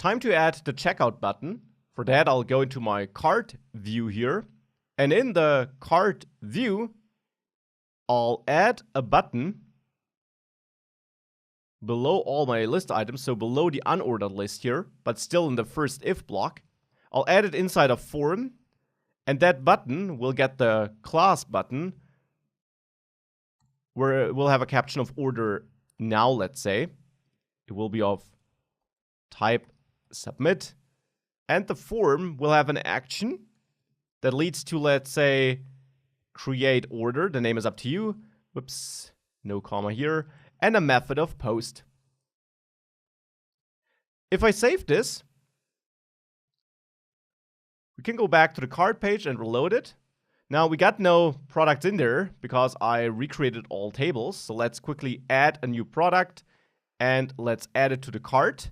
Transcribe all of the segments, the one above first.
time to add the checkout button. For that, I'll go into my cart view here. And in the cart view, I'll add a button below all my list items, so below the unordered list here, but still in the first if block. I'll add it inside a form, and that button will get the class button, where we'll have a caption of order now, let's say. It will be of type submit, and the form will have an action that leads to, let's say, create order. The name is up to you. Whoops, no comma here. And a method of post. If I save this, we can go back to the cart page and reload it. Now, we got no products in there because I recreated all tables. So let's quickly add a new product and let's add it to the cart.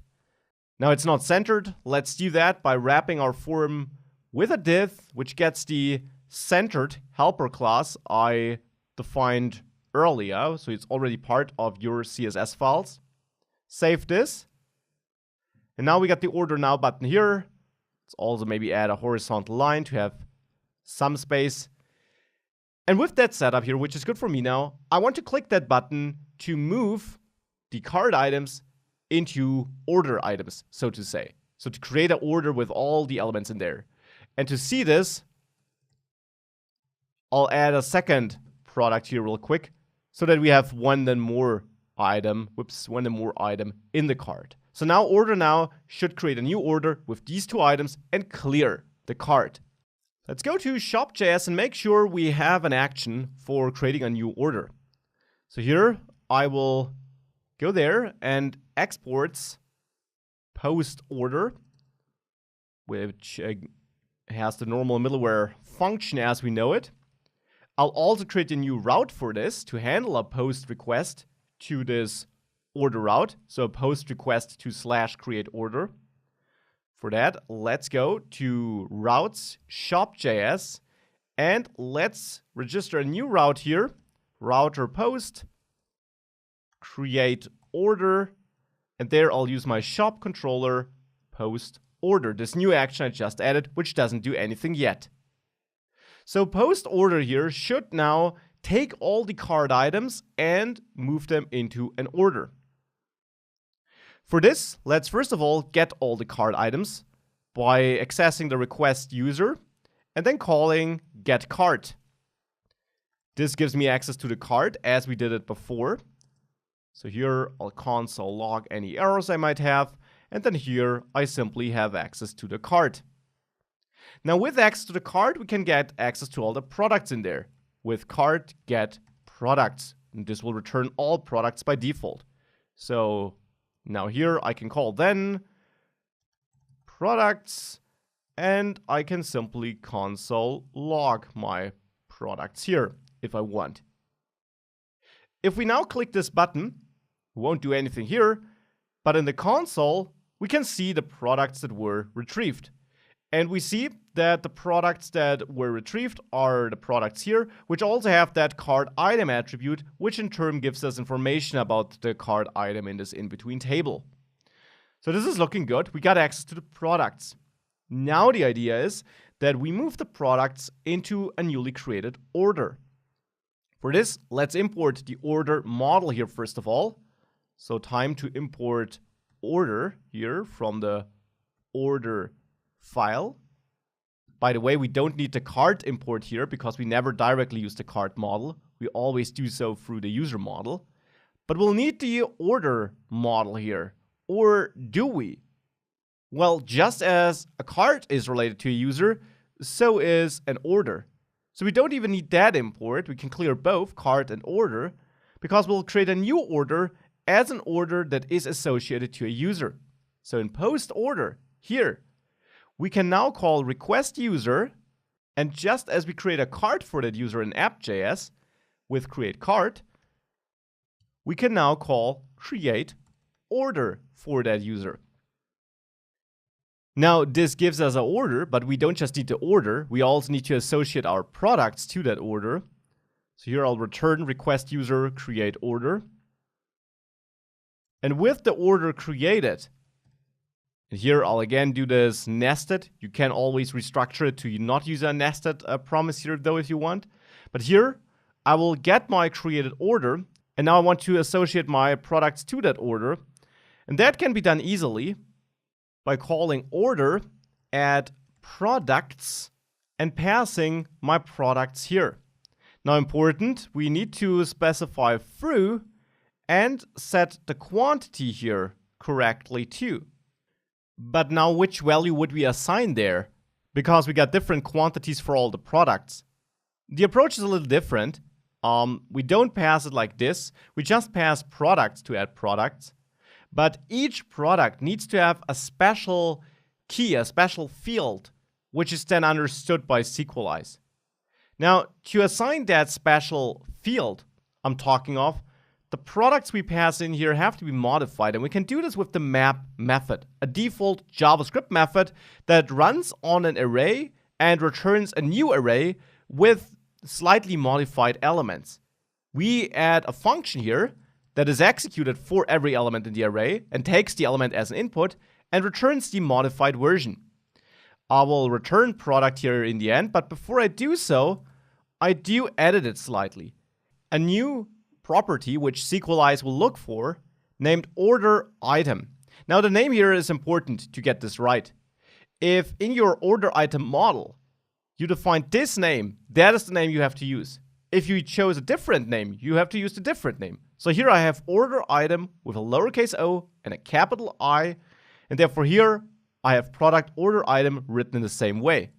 Now, it's not centered. Let's do that by wrapping our form with a div, which gets the centered helper class I defined earlier. So it's already part of your CSS files. Save this. And now we got the order now button here. Let's also maybe add a horizontal line to have some space. And with that setup here, which is good for me now, I want to click that button to move the cart items into order items, so to say. So to create an order with all the elements in there. And to see this, I'll add a second product here real quick so that we have one and more item in the cart. So now order now should create a new order with these two items and clear the cart. Let's go to shop.js and make sure we have an action for creating a new order. So here I will go there and exports post order, which has the normal middleware function as we know it. I'll also create a new route for this to handle a post request to this order route. So a post request to /create order. For that, let's go to routes shop.js and let's register a new route here. Router post create order, and there I'll use my shop controller post order, this new action I just added, which doesn't do anything yet. So post order here should now take all the cart items and move them into an order. For this, let's first of all get all the cart items by accessing the request user and then calling getCart. This gives me access to the cart as we did it before. So here I'll console log any errors I might have, and then here I simply have access to the cart. Now with access to the cart, we can get access to all the products in there with cart get products. And this will return all products by default. So now here I can call then products, and I can simply console log my products here if I want. If we now click this button, we won't do anything here, but in the console, we can see the products that were retrieved. And we see that the products that were retrieved are the products here, which also have that cart item attribute, which in turn gives us information about the cart item in this in-between table. So this is looking good. We got access to the products. Now the idea is that we move the products into a newly created order. For this, let's import the order model here first of all. So time to import order here from the order file. By the way, we don't need the cart import here because we never directly use the cart model. We always do so through the user model. But we'll need the order model here. Or do we? Well, just as a cart is related to a user, so is an order. So we don't even need that import. We can clear both cart and order because we'll create a new order as an order that is associated to a user. So in post order here, we can now call request user, and just as we create a cart for that user in app.js with create cart, we can now call create order for that user. Now this gives us an order, but we don't just need the order, we also need to associate our products to that order. So here I'll return request user create order. And with the order created, And here I'll again do this nested. You can always restructure it to not use a nested promise here though if you want. But here I will get my created order, and now I want to associate my products to that order. And that can be done easily by calling order add products and passing my products here. Now important, we need to specify through and set the quantity here correctly too. But now which value would we assign there? Because we got different quantities for all the products. The approach is a little different. We don't pass it like this. We just pass products to add products. But each product needs to have a special key, a special field, which is then understood by Sequelize. Now, to assign that special field I'm talking of, the products we pass in here have to be modified, and we can do this with the map method, a default JavaScript method that runs on an array and returns a new array with slightly modified elements. We add a function here that is executed for every element in the array and takes the element as an input and returns the modified version. I will return product here in the end, but before I do so, I do edit it slightly. A new property which Sequelize will look for, named OrderItem. Now the name here is important to get this right. If in your OrderItem model you define this name, that is the name you have to use. If you chose a different name, you have to use the different name. So here I have OrderItem with a lowercase o and a capital I, and therefore here I have product OrderItem written in the same way.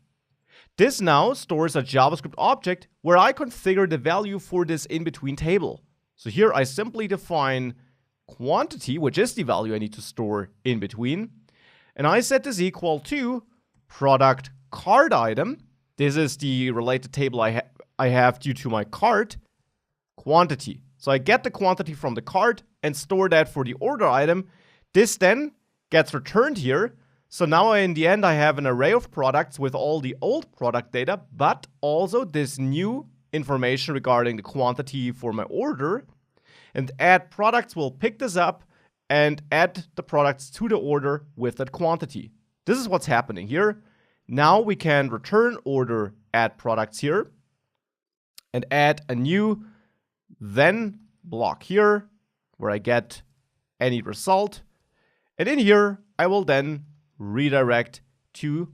This now stores a JavaScript object where I configure the value for this in-between table. So here I simply define quantity, which is the value I need to store in between. And I set this equal to product cart item. This is the related table I have due to my cart quantity. So I get the quantity from the cart and store that for the order item. This then gets returned here. So now in the end I have an array of products with all the old product data, but also this new information regarding the quantity for my order, and add products will pick this up and add the products to the order with that quantity. This is what's happening here. Now we can return order add products here and add a new then block here where I get any result. And in here I will then redirect to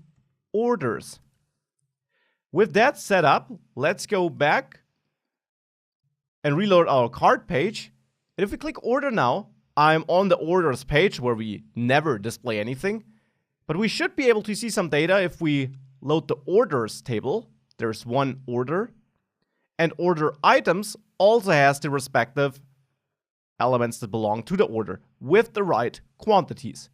orders. With that set up, let's go back and reload our cart page. And if we click order now, I'm on the orders page where we never display anything. But we should be able to see some data if we load the orders table. There's one order. And order items also has the respective elements that belong to the order with the right quantities.